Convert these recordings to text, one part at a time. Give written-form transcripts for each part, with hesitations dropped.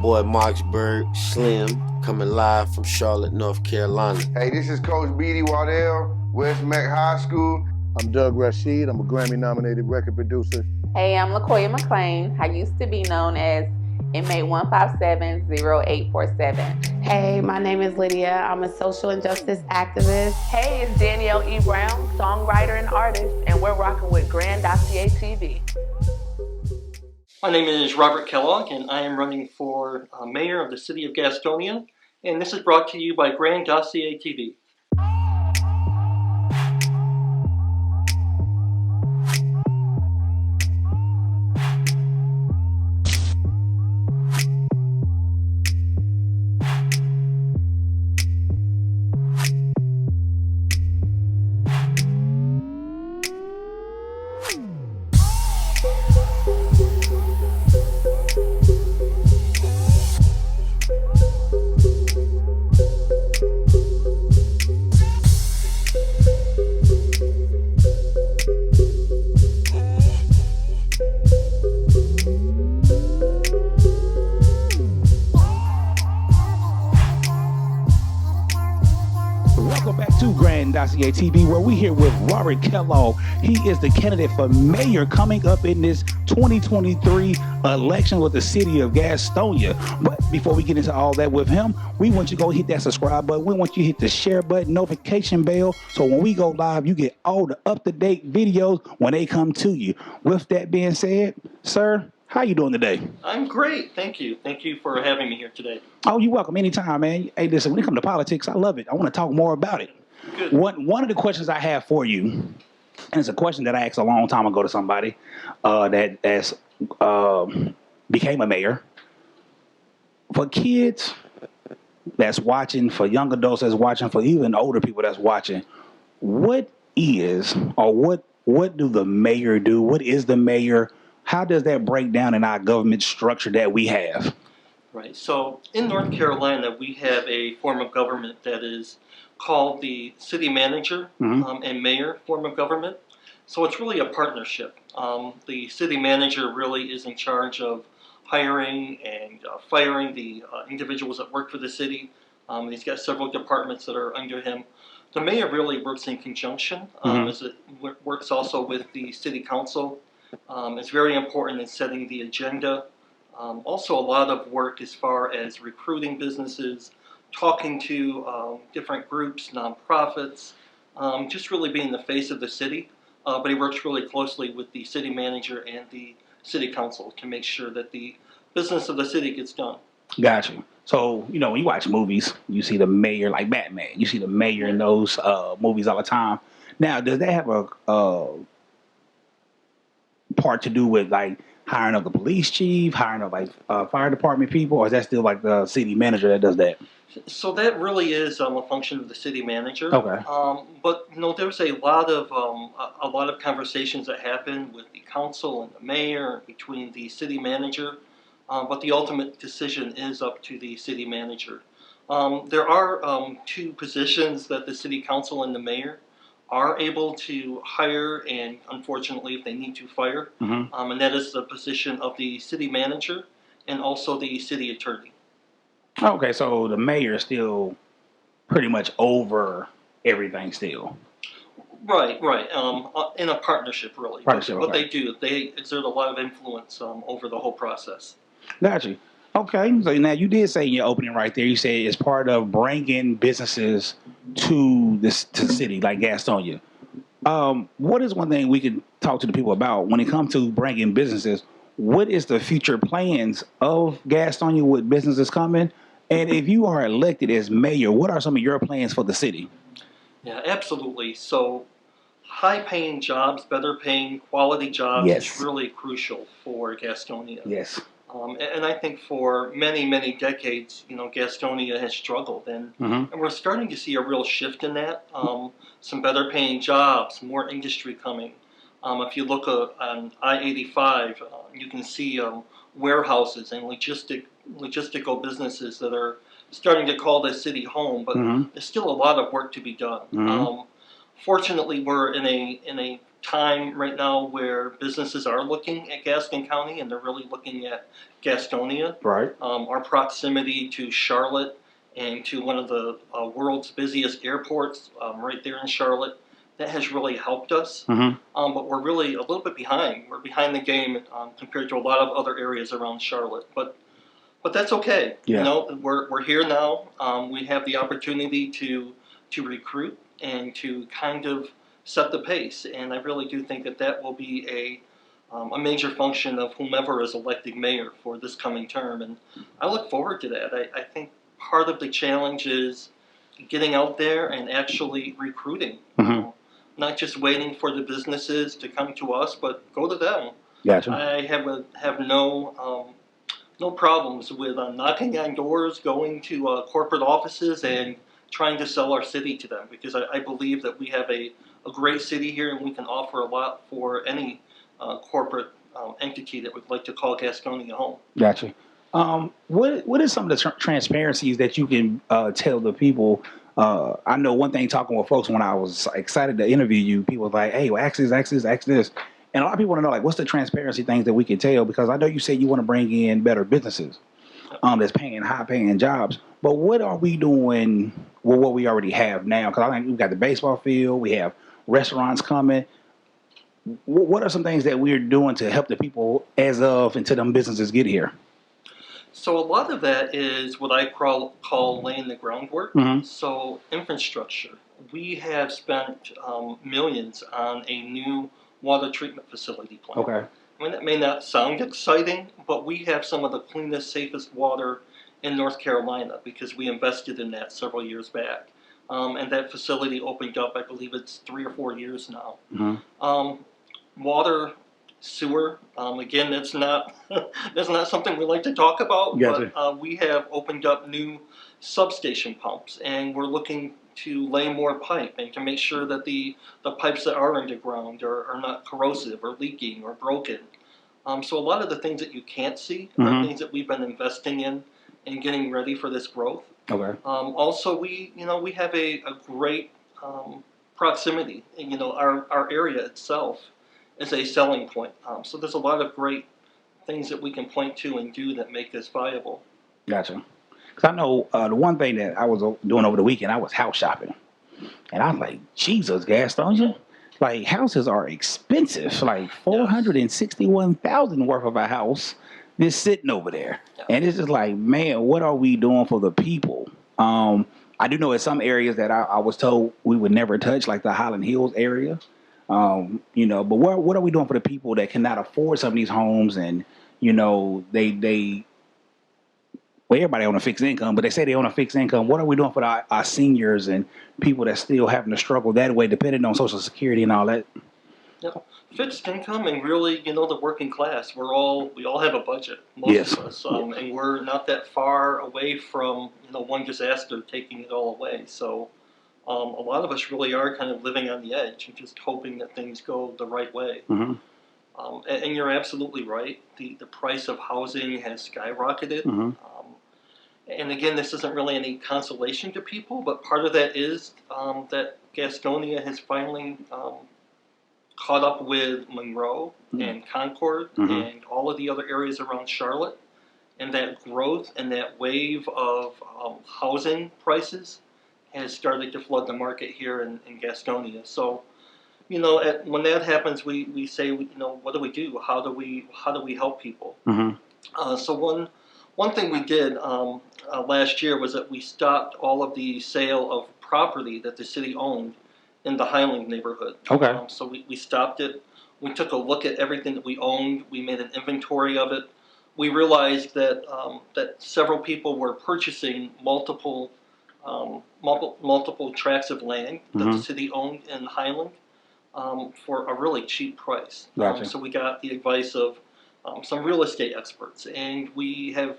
boy Marksburg, Slim, coming live from Charlotte, North Carolina. Hey, this is Coach Beatty Waddell, West Mac High School. I'm Doug Rashid. I'm a Grammy-nominated record producer. Hey, I'm LaKoya McClain. I used to be known as inmate 1570847. Hey, my name is Lydia. I'm a social injustice activist. Hey, it's Danielle E. Brown, songwriter and artist, and we're rocking with Grand Dossier TV. My name is Robert Kellogg, and I am running for mayor of the city of Gastonia, and this is brought to you by Grand Dossier TV. Welcome back to Grand Dossier TV, where we're here with Robert Kellogg. He is the candidate for mayor coming up in this 2023 election with the city of Gastonia. But before we get into all that with him, we want you to go hit that subscribe button. We want you to hit the share button, notification bell, so when we go live, you get all the up-to-date videos when they come to you. With that being said, sir, how you doing today? I'm great, thank you. Thank you for having me here today. Oh, you're welcome anytime, man. Hey, listen, when it comes to politics, I love it. I want to talk more about it. Good. One of the questions I have for you, and it's a question that I asked a long time ago to somebody that became a mayor. For kids that's watching, for young adults that's watching, for even older people that's watching, what is or what do the mayor do? What is the mayor? How does that break down in our government structure that we have? Right, so in North Carolina, we have a form of government that is called the city manager and mayor form of government. So it's really a partnership. The city manager really is in charge of hiring and firing the individuals that work for the city. He's got several departments that are under him. The mayor really works in conjunction, as it works also with the city council. It's very important in setting the agenda. Also a lot of work as far as recruiting businesses, talking to different groups, nonprofits, just really being the face of the city. But he works really closely with the city manager and the city council to make sure that the business of the city gets done. Gotcha. So, you know, when you watch movies, you see the mayor, like Batman, you see the mayor in those movies all the time. Now, does that have a part to do with, like, hiring of the police chief, hiring of, like, fire department people, or is that still, like, the city manager that does that? So that really is a function of the city manager. Okay. But you know, there's a lot of conversations that happen with the council and the mayor, between the city manager. But the ultimate decision is up to the city manager. There are two positions that the city council and the mayor are able to hire, and unfortunately, if they need to, fire. And that is the position of the city manager and also the city attorney. Okay, so the mayor is still pretty much over everything still. Right. In a partnership, really. Partnership, what okay. they do, they exert a lot of influence over the whole process. Gotcha. Okay, so now you did say in your opening right there, you said it's part of bringing businesses to the city, like Gastonia. What is one thing we can talk to the people about when it comes to bringing businesses? What is the future plans of Gastonia with businesses coming? And if you are elected as mayor, what are some of your plans for the city? Yeah, absolutely. So high-paying jobs, better-paying, quality jobs is really crucial for Gastonia. Yes. And I think for many, many decades, you know, Gastonia has struggled, and we're starting to see a real shift in that. Some better-paying jobs, more industry coming. If you look on I-85, you can see warehouses and logistical businesses that are starting to call the city home, but there's still a lot of work to be done. Fortunately, we're in a time right now where businesses are looking at Gaston County and they're really looking at Gastonia. Right. Our proximity to Charlotte and to one of the world's busiest airports right there in Charlotte, that has really helped us. But we're really a little bit behind. We're behind the game compared to a lot of other areas around Charlotte. But that's okay. Yeah. You know, we're here now. We have the opportunity to recruit and to kind of set the pace. And I really do think that will be a major function of whomever is elected mayor for this coming term. And I look forward to that. I think part of the challenge is getting out there and actually recruiting. Not just waiting for the businesses to come to us, but go to them. Gotcha. I have no problems with knocking on doors, going to corporate offices, and trying to sell our city to them, because I believe that we have a great city here, and we can offer a lot for any corporate entity that would like to call Gastonia home. Gotcha. What is some of the transparencies that you can tell the people? I know one thing, talking with folks when I was excited to interview you, people were like, hey, well, ask this. And a lot of people want to know, like, what's the transparency things that we can tell? Because I know you say you want to bring in better businesses that's paying high-paying jobs. But what are we doing with what we already have now? Because I think we've got the baseball field. We have restaurants coming. What are some things that we're doing to help the people as of until them businesses get here? So a lot of that is what I call laying the groundwork. So infrastructure. We have spent millions on a new water treatment facility plant. Okay. I mean, that may not sound exciting, but we have some of the cleanest, safest water in North Carolina because we invested in that several years back. And that facility opened up, I believe it's 3 or 4 years now. Water, sewer, again, that's not something we like to talk about, but we have opened up new substation pumps, and we're looking to lay more pipe and to make sure that the pipes that are underground are not corrosive or leaking or broken. So a lot of the things that you can't see are things that we've been investing in and getting ready for this growth. Okay. Also, we have a great proximity. And, our area itself is a selling point. So there's a lot of great things that we can point to and do that make this viable. Gotcha. Because I know the one thing that I was doing over the weekend, I was house shopping. And I was like, Jesus, Gastonia, like, houses are expensive. Like, $461,000 worth of a house just sitting over there. Yeah. And it's just like, man, what are we doing for the people? I do know in some areas that I was told we would never touch, like the Highland Hills area. But what are we doing for the people that cannot afford some of these homes? And, everybody on a fixed income, but they say they on a fixed income. What are we doing for our seniors and people that still having to struggle that way, depending on Social Security and all that? Yeah. Fixed income and really, the working class. We all have a budget, most of us, and we're not that far away from one disaster taking it all away. So a lot of us really are kind of living on the edge and just hoping that things go the right way. And you're absolutely right. The price of housing has skyrocketed. And again, this isn't really any consolation to people, but part of that is that Gastonia has finally caught up with Monroe and Concord and all of the other areas around Charlotte. And that growth and that wave of housing prices has started to flood the market here in Gastonia. So, when that happens, we say, what do we do? How do we help people? So one thing we did last year was that we stopped all of the sale of property that the city owned in the Highland neighborhood. Okay. So we stopped it. We took a look at everything that we owned. We made an inventory of it. We realized that that several people were purchasing multiple tracts of land that the city owned in Highland for a really cheap price. Gotcha. So we got the advice of some real estate experts, and we have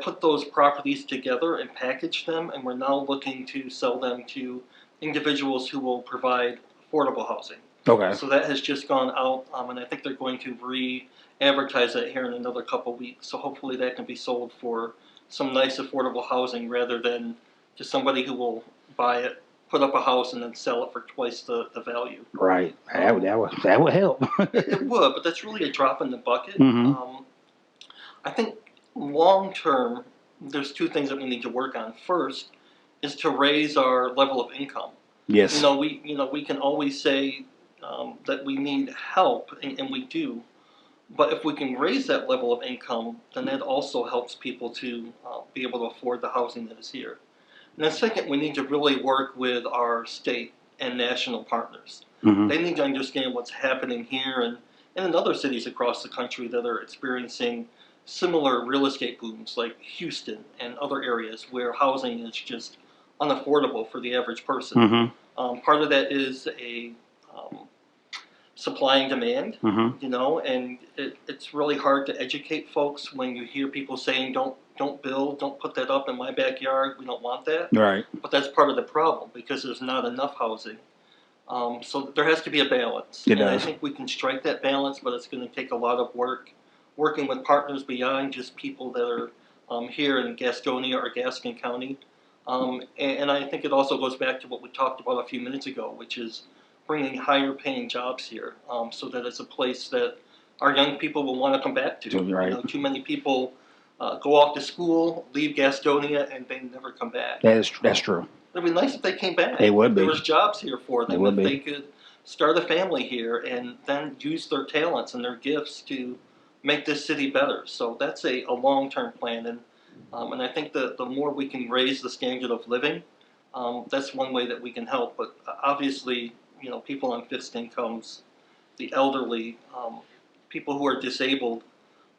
put those properties together and packaged them, and we're now looking to sell them to individuals who will provide affordable housing. Okay. So that has just gone out, and I think they're going to re-advertise that here in another couple weeks. So hopefully that can be sold for some nice affordable housing rather than just somebody who will buy it, put up a house and then sell it for twice the value. Right. That would help. It would, but that's really a drop in the bucket. Mm-hmm. I think long term, there's two things that we need to work on. First is to raise our level of income. Yes. We can always say that we need help, and we do. But if we can raise that level of income, then that also helps people to be able to afford the housing that is here. And then second, we need to really work with our state and national partners. Mm-hmm. They need to understand what's happening here and in other cities across the country that are experiencing similar real estate booms, like Houston and other areas where housing is just unaffordable for the average person. Mm-hmm. Part of that is a supply and demand, and it's really hard to educate folks when you hear people saying, don't build, don't put that up in my backyard, we don't want that. Right. But that's part of the problem because there's not enough housing. So there has to be a balance. It I does. think we can strike that balance, but it's going to take a lot of work, working with partners beyond just people that are here in Gastonia or Gaston County. And I think it also goes back to what we talked about a few minutes ago, which is bringing higher paying jobs here, so that it's a place that our young people will want to come back to. Right. Too many people go off to school, leave Gastonia, and they never come back. That's true. It'd be nice if they came back. It would be. There was jobs here for them. It would if be. they could start a family here and then use their talents and their gifts to make this city better. So that's a long-term plan. And I think that the more we can raise the standard of living, that's one way that we can help. But obviously, people on fixed incomes, the elderly, people who are disabled,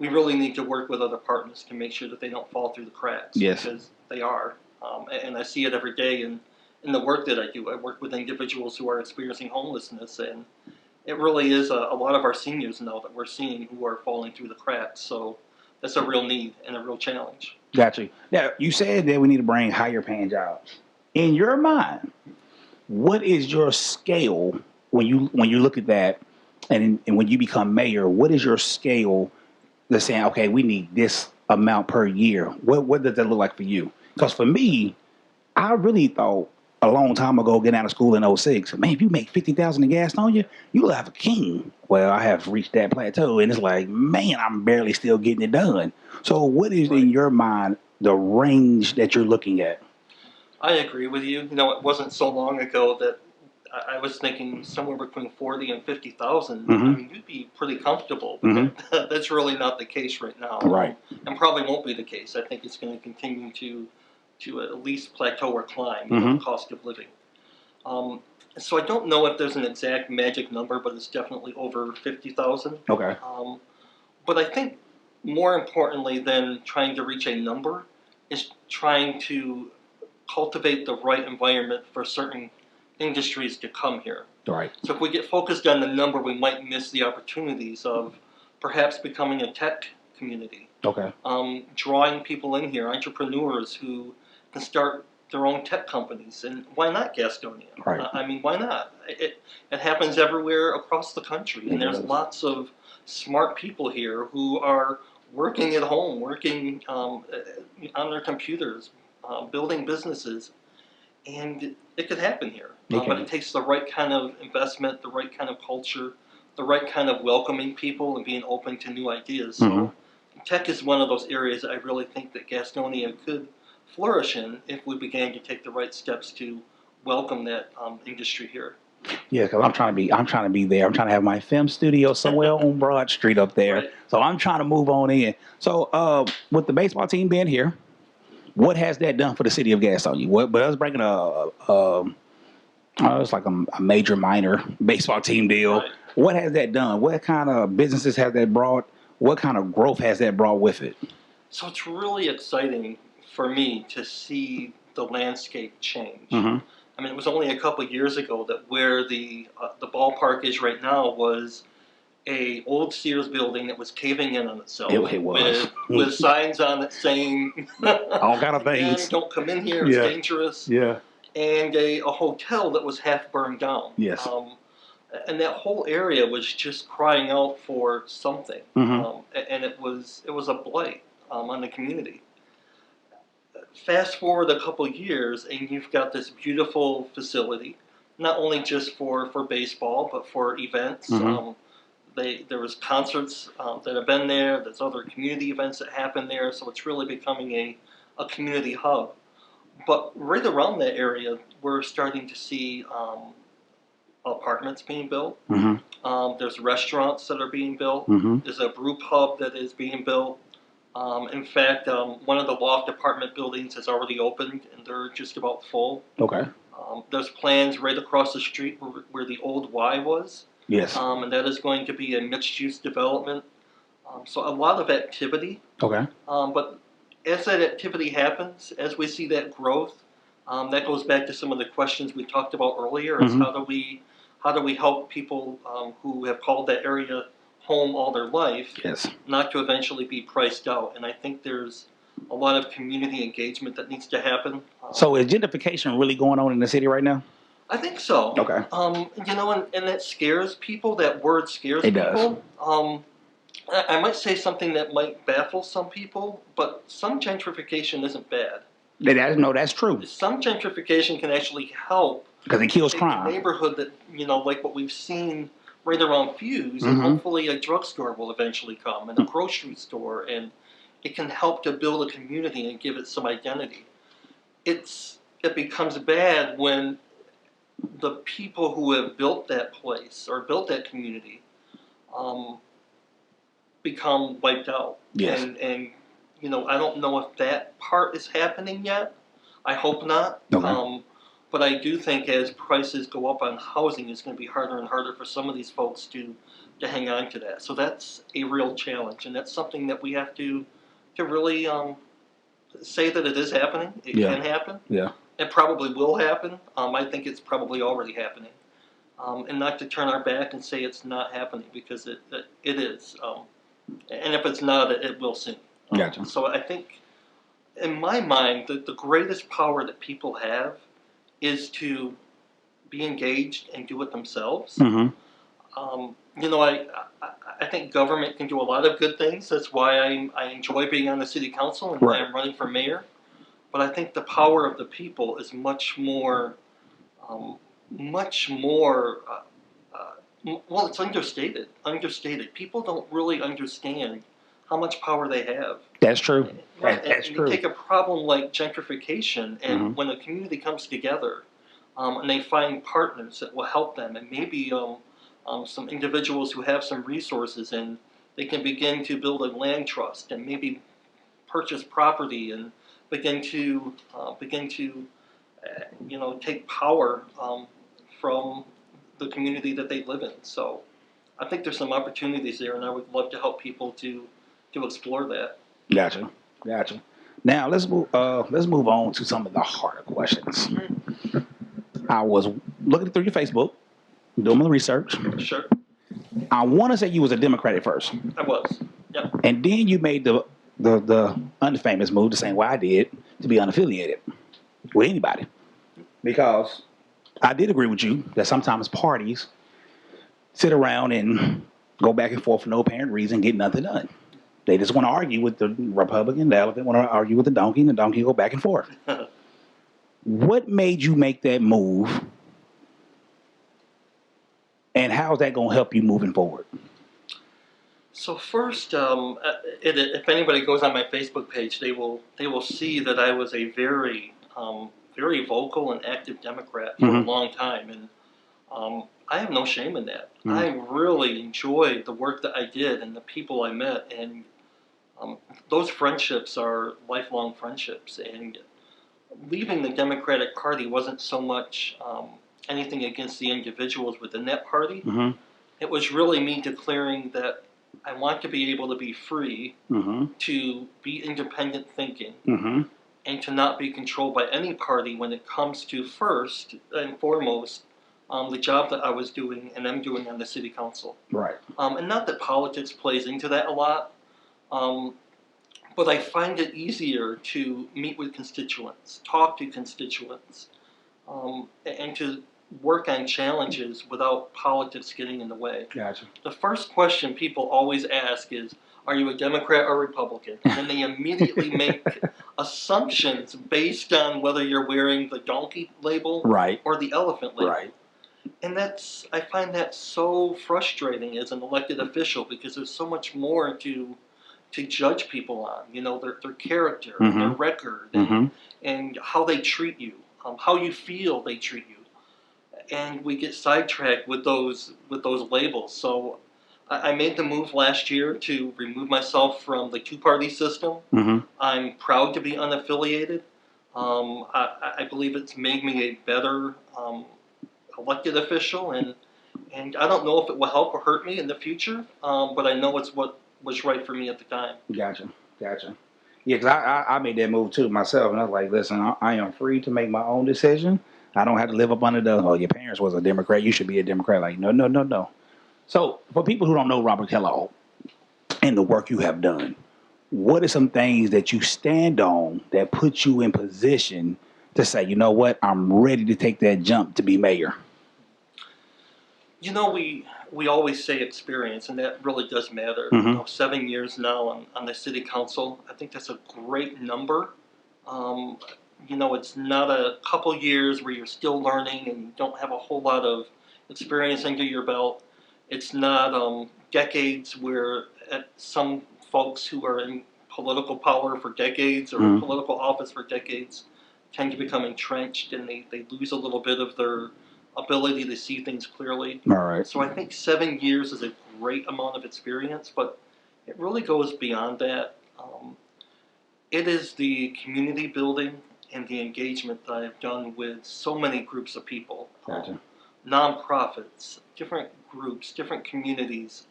we really need to work with other partners to make sure that they don't fall through the cracks. Yes. Because they are. And I see it every day in the work that I do. I work with individuals who are experiencing homelessness, and it really is a lot of our seniors now that we're seeing who are falling through the cracks. So that's a real need and a real challenge. Gotcha. Now, you said that we need to bring higher paying jobs. In your mind, what is your scale when you look at that, and when you become mayor? What is your scale that's saying, okay, we need this amount per year? What does that look like for you? Because for me, I really thought a long time ago, getting out of school in 2006, man, if you make $50,000 in Gastonia, you'll have a king. Well, I have reached that plateau, and it's like, man, I'm barely still getting it done. So what is in your mind the range that you're looking at? I agree with you. It wasn't so long ago that I was thinking somewhere between 40 and 50,000. Mm-hmm. I mean, you'd be pretty comfortable. But Mm-hmm. that's really not the case right now. Right. And probably won't be the case. I think it's going to continue to at least plateau or climb Mm-hmm. the cost of living. So I don't know if there's an exact magic number, but it's definitely over 50,000. Okay. But I think more importantly than trying to reach a number is trying to cultivate the right environment for certain industries to come here. Right. So if we get focused on the number, we might miss the opportunities of perhaps becoming a tech community. Okay. Drawing people in here, entrepreneurs who can start their own tech companies. And why not Gastonia? Right. I mean, why not? It happens everywhere across the country. And there's lots of smart people here who are working at home, working on their computers, building businesses. And it could happen here. But it takes the right kind of investment, the right kind of culture, the right kind of welcoming people and being open to new ideas. So tech is one of those areas that I really think that Gastonia could flourish in if we began to take the right steps to welcome that industry here. Yeah, because I'm trying to be there. I'm trying to have my film studio somewhere on Broad Street up there. Right. So I'm trying to move on in. So with the baseball team being here, what has that done for the city of Gastonia? But us bringing it's like a major minor baseball team deal. Right. What has that done? What kind of businesses has that brought? What kind of growth has that brought with it? So it's really exciting for me to see the landscape change. Mm-hmm. I mean, it was only a couple of years ago that where the ballpark is right now was a old Sears building that was caving in on itself. It was. With signs on it saying, all kind of things. Don't come in here, it's dangerous. Yeah. And a hotel that was half burned down. Yes. And that whole area was just crying out for something. Mm-hmm. And it was a blight on the community. fast forward a couple years, and you've got this beautiful facility, not only just for baseball, but for events. There was concerts that have been there. There's other community events that happen there. So it's really becoming a community hub. But right around that area, we're starting to see apartments being built. There's restaurants that are being built. There's a brew pub that is being built. In fact, one of the loft apartment buildings has already opened, and they're just about full. Okay. There's plans right across the street where the old Y was. Yes. And that is going to be a mixed-use development. So a lot of activity. Okay. But as that activity happens, as we see that growth, that goes back to some of the questions we talked about earlier. Is how do we help people who have called that area home all their life, Yes, not to eventually be priced out? And I think there's a lot of community engagement that needs to happen. So is gentrification really going on in the city right now? I think so. Okay. And that scares people. That word scares It people. does. I might say something that might baffle some people, but some gentrification isn't bad. That's true. Some gentrification can actually help Because it kills a crime. neighborhood that, like what we've seen right around Fuse, and hopefully a drugstore will eventually come, and a grocery store, and it can help to build a community and give it some identity. It becomes bad when the people who have built that place or built that community become wiped out. Yes. And I don't know if that part is happening yet. I hope not. Okay. But I do think as prices go up on housing, it's going to be harder and harder for some of these folks to hang on to that. So that's a real challenge, and that's something that we have to really say that it is happening. It can happen. Yeah. It probably will happen. I think it's probably already happening. And not to turn our back and say it's not happening, because it is. And if it's not, it will soon. Gotcha. So I think, in my mind, the greatest power that people have is to be engaged and do it themselves. I think government can do a lot of good things. That's why I enjoy being on the city council and why I'm running for mayor. But I think the power of the people is much more, well, it's understated. People don't really understand how much power they have. That's true. That's true. You take a problem like gentrification, and when a community comes together, and they find partners that will help them, and maybe some individuals who have some resources, and they can begin to build a land trust and maybe purchase property and begin to take power from the community that they live in. So I think there's some opportunities there, and I would love to help people to explore that. Gotcha. Now let's move on to some of the harder questions. I was looking throug့your Facebook, doing my research. Sure. I want to say you was a Democrat at first. I was. Yep. And then you made the unfamous move, the same way I did, to be unaffiliated with anybody. Because I did agree with you that sometimes parties sit around and go back and forth for no apparent reason, get nothing done. They just want to argue with the Republican, the elephant want to argue with the donkey, and the donkey go back and forth. What made you make that move? And how's that going to help you moving forward? So first, if anybody goes on my Facebook page, they will see that I was a very vocal and active Democrat for a long time, and I have no shame in that. I really enjoyed the work that I did and the people I met, and those friendships are lifelong friendships. And leaving the Democratic Party wasn't so much anything against the individuals within that party. It was really me declaring that I want to be able to be free, to be independent thinking, and to not be controlled by any party when it comes to, first and foremost, the job that I was doing and am doing on the city council. Right. And not that politics plays into that a lot, but I find it easier to meet with constituents, talk to constituents, and to work on challenges without politics getting in the way. Gotcha. The first question people always ask is, are you a Democrat or Republican? And then they immediately make assumptions based on whether you're wearing the donkey label Right. or the elephant label. Right. And I find that so frustrating as an elected official, because there's so much more to judge people on, you know, their character, Mm-hmm. their record, Mm-hmm. and how they treat you, how you feel they treat you. And we get sidetracked with those labels. So I made the move last year to remove myself from the two-party system. Mm-hmm. I'm proud to be unaffiliated. I believe it's made me a better elected official, and I don't know if it will help or hurt me in the future, but I know it's what was right for me at the time. Gotcha. Yeah, because I made that move too myself, and I was like, listen, I am free to make my own decision. I don't have to live up under your parents was a Democrat, you should be a Democrat. Like, no. So for people who don't know Robert Kellogg and the work you have done, what are some things that you stand on that put you in position to say, you know what, I'm ready to take that jump to be mayor? You know, we always say experience, and that really does matter. Mm-hmm. You know, 7 years now on the city council, I think that's a great number. You know, it's not a couple years where you're still learning and you don't have a whole lot of experience under your belt. It's not decades where some folks who are in political power for decades or Mm-hmm. political office for decades tend to become entrenched, and they lose a little bit of their ability to see things clearly. All right. So I think 7 years is a great amount of experience, but it really goes beyond that. It is the community building and the engagement that I've done with so many groups of people, Gotcha. nonprofits, different groups, different communities.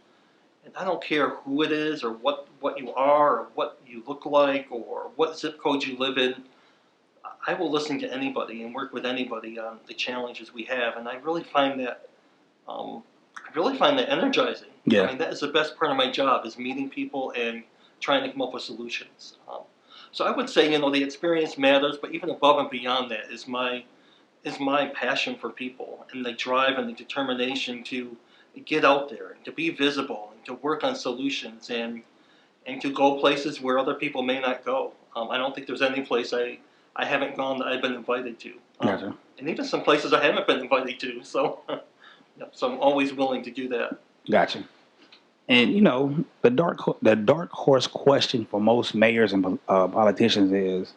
And I don't care who it is or what you are or what you look like or what zip code you live in. I will listen to anybody and work with anybody on the challenges we have, and I really find that energizing. Yeah. I mean, that is the best part of my job, is meeting people and trying to come up with solutions. So I would say, you know, the experience matters, but even above and beyond that is my passion for people and the drive and the determination to get out there and to be visible and to work on solutions and to go places where other people may not go. I don't think there's any place I haven't gone that I've been invited to. Gotcha. And even some places I haven't been invited to. So, so I'm always willing to do that. Gotcha. And you know, the dark horse question for most mayors and politicians is,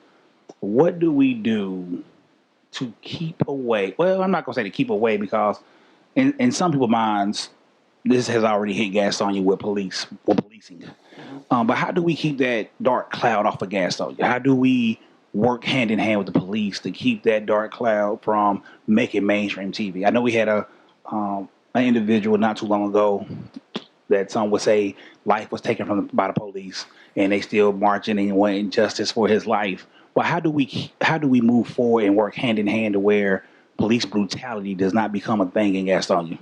what do we do to keep away? Well, I'm not gonna say to keep away, because in some people's minds, this has already hit Gastonia with policing. Mm-hmm. But how do we keep that dark cloud off of Gastonia? How do we work hand in hand with the police to keep that dark cloud from making mainstream TV? I know we had an individual not too long ago that some would say life was taken by the police, and they still marching and wanting justice for his life. Well, how do we move forward and work hand in hand to where police brutality does not become a thing in Gastonia?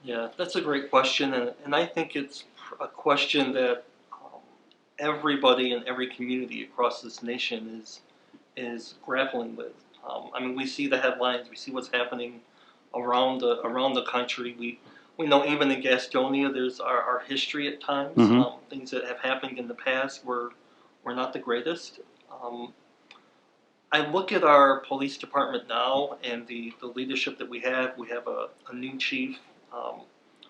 Yeah, that's a great question, and I think it's a question that everybody in every community across this nation is grappling with. I mean, we see the headlines, we see what's happening around the country. We know even in Gastonia, there's our history at times. Mm-hmm. Things that have happened in the past were not the greatest. I look at our police department now and the leadership that we have. We have a new chief.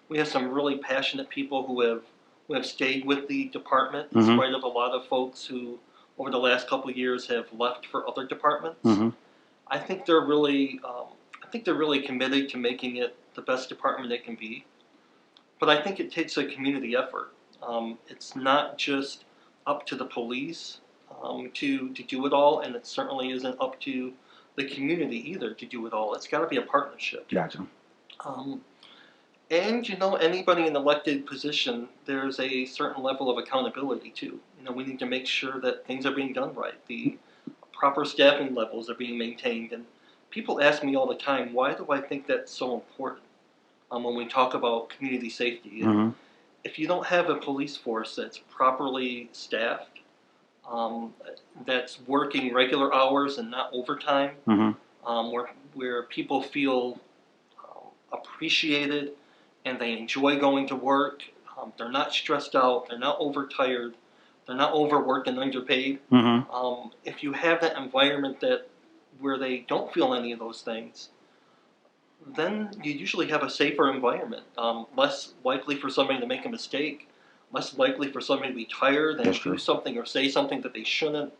We have some really passionate people who have stayed with the department in Mm-hmm. spite of a lot of folks who, over the last couple of years, have left for other departments. Mm-hmm. I think they're really committed to making it the best department it can be. But I think it takes a community effort. It's not just up to the police to do it all, and it certainly isn't up to the community either to do it all. It's got to be a partnership. Gotcha. And, you know, anybody in elected position, there's a certain level of accountability too. You know, we need to make sure that things are being done right. The proper staffing levels are being maintained. And people ask me all the time, why do I think that's so important when we talk about community safety? And Mm-hmm. if you don't have a police force that's properly staffed, that's working regular hours and not overtime, Mm-hmm. Where people feel appreciated and they enjoy going to work, They're not stressed out. They're not overtired. They're not overworked and underpaid. If you have that environment where they don't feel any of those things, then you usually have a safer environment. Less likely for somebody to make a mistake. Less likely for somebody to be tired and do something or say something that they shouldn't.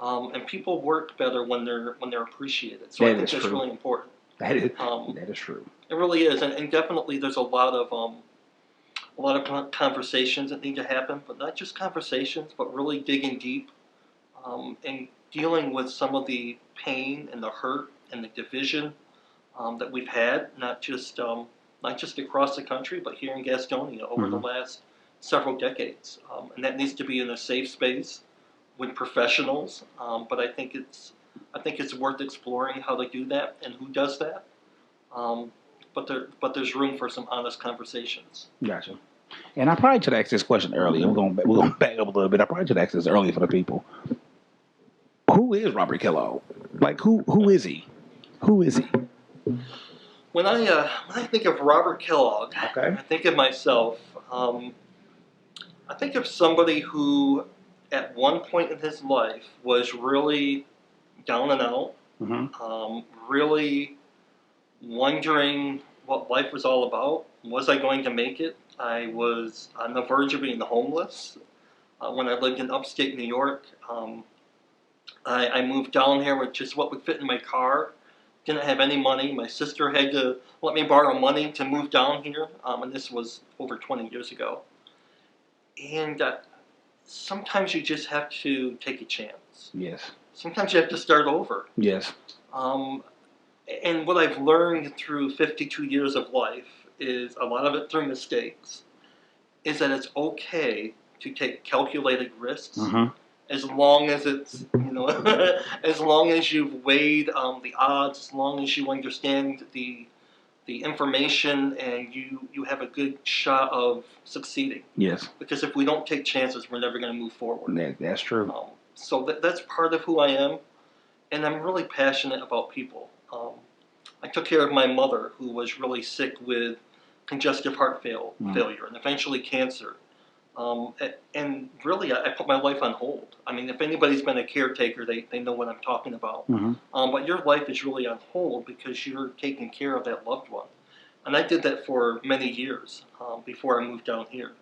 And people work better when they're appreciated. So I think that's really important. That is true. It really is, and definitely there's a lot of conversations that need to happen, but not just conversations, but really digging deep and dealing with some of the pain and the hurt and the division that we've had, not just across the country, but here in Gastonia over the last several decades. And that needs to be in a safe space with professionals. But I think it's worth exploring how to do that and who does that. But there's room for some honest conversations. Gotcha. And I probably should ask this question earlier. We're going to back up a little bit. I probably should ask this earlier for the people. Who is Robert Kellogg? Like, who is he? Who is he? When I think of Robert Kellogg, I think of myself. I think of somebody who, at one point in his life, was really down and out, really wondering what life was all about. Was I going to make it? I was on the verge of being homeless when I lived in upstate New York. I moved down here with just what would fit in my car. Didn't have any money. My sister had to let me borrow money to move down here, and this was over 20 years ago. And sometimes you just have to take a chance. Yes. Sometimes you have to start over. Yes. And what I've learned through 52 years of life is, a lot of it through mistakes, is that it's okay to take calculated risks. As long as it's, as long as you've weighed the odds, as long as you understand the information and you have a good shot of succeeding. Yes. Because if we don't take chances, we're never going to move forward. That's true. So that's part of who I am, and I'm really passionate about people. I took care of my mother, who was really sick with congestive heart failure and eventually cancer. And really, I put my life on hold. I mean, if anybody's been a caretaker, they know what I'm talking about. But your life is really on hold because you're taking care of that loved one. And I did that for many years before I moved down here,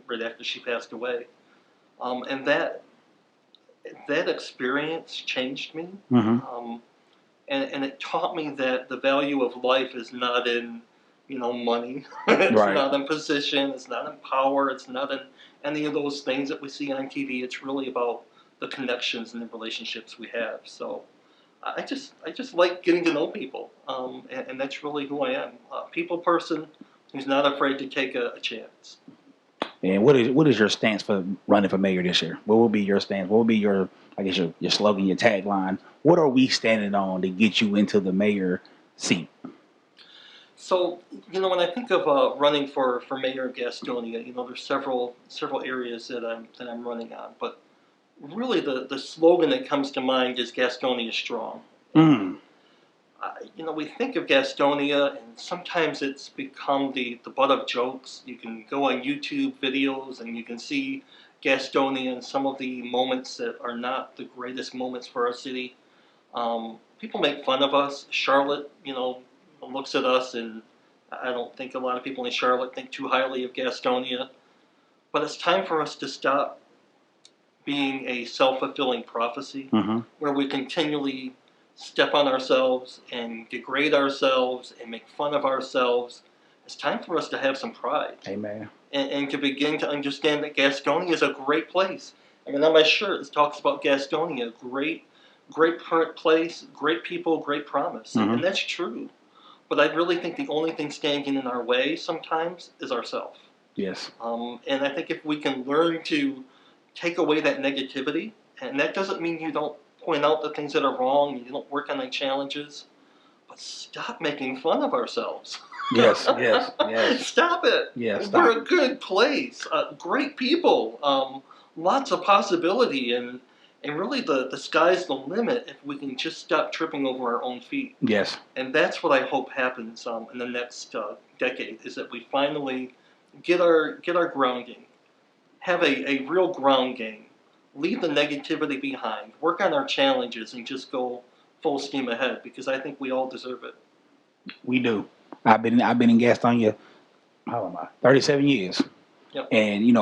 right after she passed away. And that experience changed me. And it taught me that the value of life is not in money. It's not in position. It's not in power. It's not in any of those things that we see on TV. It's really about the connections and the relationships we have. So I just like getting to know people, and that's really who I am. A people person who's not afraid to take a chance. And what is your stance for running for mayor this year? What will be your stance? What will be your slogan, your tagline? What are we standing on to get you into the mayor seat? So, when I think of running for mayor of Gastonia, there's several areas that I'm running on. But really, the slogan that comes to mind is Gastonia Strong. We think of Gastonia, and sometimes it's become the butt of jokes. You can go on YouTube videos, and you can see Gastonia and some of the moments that are not the greatest moments for our city. People make fun of us. Charlotte, looks at us, and I don't think a lot of people in Charlotte think too highly of Gastonia. But it's time for us to stop being a self-fulfilling prophecy where we continually step on ourselves and degrade ourselves and make fun of ourselves. It's time for us to have some pride. Amen. And to begin to understand that Gastonia is a great place. I mean, on my shirt, it talks about Gastonia, great current place, great people, great promise. And that's true. But I really think the only thing standing in our way sometimes is ourselves. Yes. And I think if we can learn to take away that negativity, and that doesn't mean you don't point out the things that are wrong, and you don't work on the challenges, but stop making fun of ourselves. Yes. Stop it. Yes. We're a good place, great people, lots of possibility, and really the sky's the limit if we can just stop tripping over our own feet. Yes. And that's what I hope happens in the next decade, is that we finally get our grounding, have a real ground game, leave the negativity behind, work on our challenges, and just go full steam ahead, because I think we all deserve it. We do. I've been in Gastonia, how am I? 37 years. Yep. And you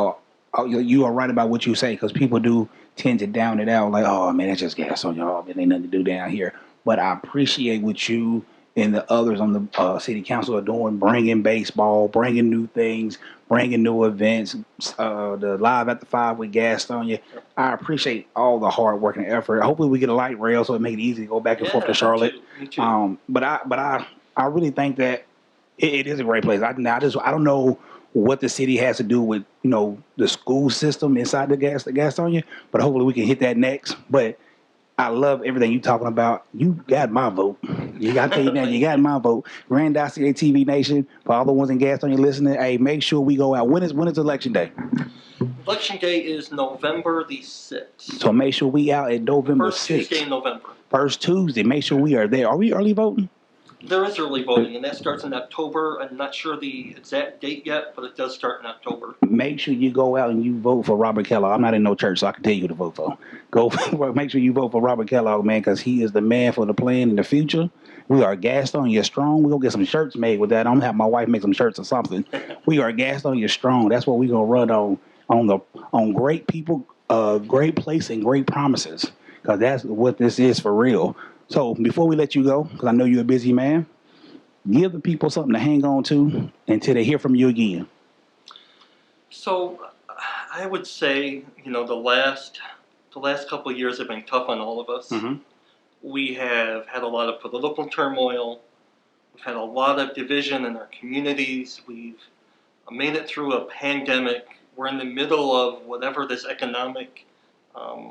are right about what you say, because people do tend to down it out like, oh man, that's just Gastonia. Oh man, ain't nothing to do down here. But I appreciate what you and the others on the city council are doing, bringing baseball, bringing new things, bringing new events, the Live at the 5 with Gastonia. I appreciate all the hard work and effort. Hopefully we get a light rail so it makes it easy to go back and forth to Charlotte. Me too. But I really think that it is a great place. I don't know what the city has to do with the school system inside the Gastonia, but hopefully we can hit that next. But I love everything you're talking about. You got my vote. You got to tell you that. You got my vote. Grand Dossier TV Nation, for all the ones in Gastonia listening, hey, make sure we go out. When is Election Day? Election Day is November the 6th. So make sure we out at November 6th. First Tuesday in November. First Tuesday. Make sure we are there. Are we early voting? There is early voting, and that starts in October. I'm not sure the exact date yet, but it does start in October. Make sure you go out and you vote for Robert Kellogg. I'm not in no church, so I can tell you who to vote for. Make sure you vote for Robert Kellogg, man, because he is the man for the plan in the future. We are Gastonia strong. We're going to get some shirts made with that. I'm going to have my wife make some shirts or something. We are Gastonia strong. That's what we're going to run on great people, great place, and great promises, because that's what this is for real. So before we let you go, because I know you're a busy man, give the people something to hang on to until they hear from you again. So I would say, the last couple of years have been tough on all of us. Mm-hmm. We have had a lot of political turmoil. We've had a lot of division in our communities. We've made it through a pandemic. We're in the middle of whatever this economic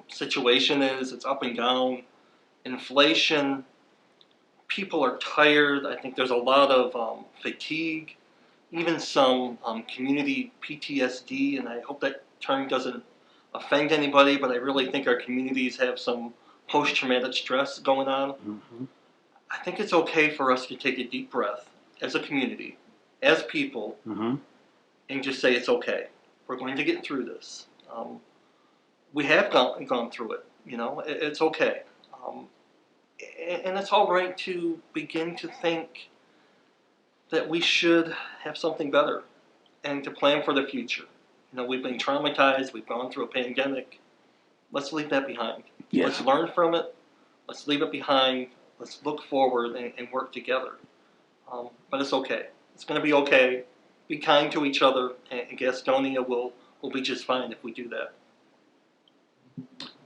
situation is. It's up and down. Inflation, people are tired. I think there's a lot of fatigue, even some community PTSD, and I hope that term doesn't offend anybody, but I really think our communities have some post-traumatic stress going on. Mm-hmm. I think it's okay for us to take a deep breath as a community, as people, mm-hmm. and just say it's okay. We're going to get through this. We have gone through it. It's okay. And it's all right to begin to think that we should have something better and to plan for the future. We've been traumatized. We've gone through a pandemic. Let's leave that behind. Yes. Let's learn from it. Let's leave it behind. Let's look forward and work together. But it's okay. It's going to be okay. Be kind to each other, and Gastonia will be just fine if we do that.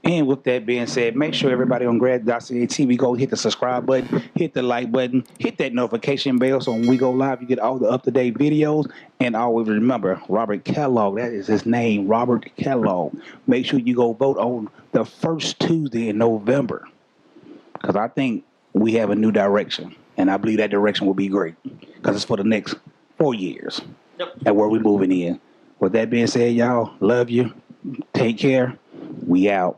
And with that being said, make sure everybody on Grand Dossier TV go hit the subscribe button, hit the like button, hit that notification bell so when we go live, you get all the up-to-date videos. And always remember, Robert Kellogg, that is his name, Robert Kellogg. Make sure you go vote on the first Tuesday in November, because I think we have a new direction, and I believe that direction will be great, because it's for the next 4 years. Yep. And where we're moving in. With that being said, y'all, love you. Take care. We out.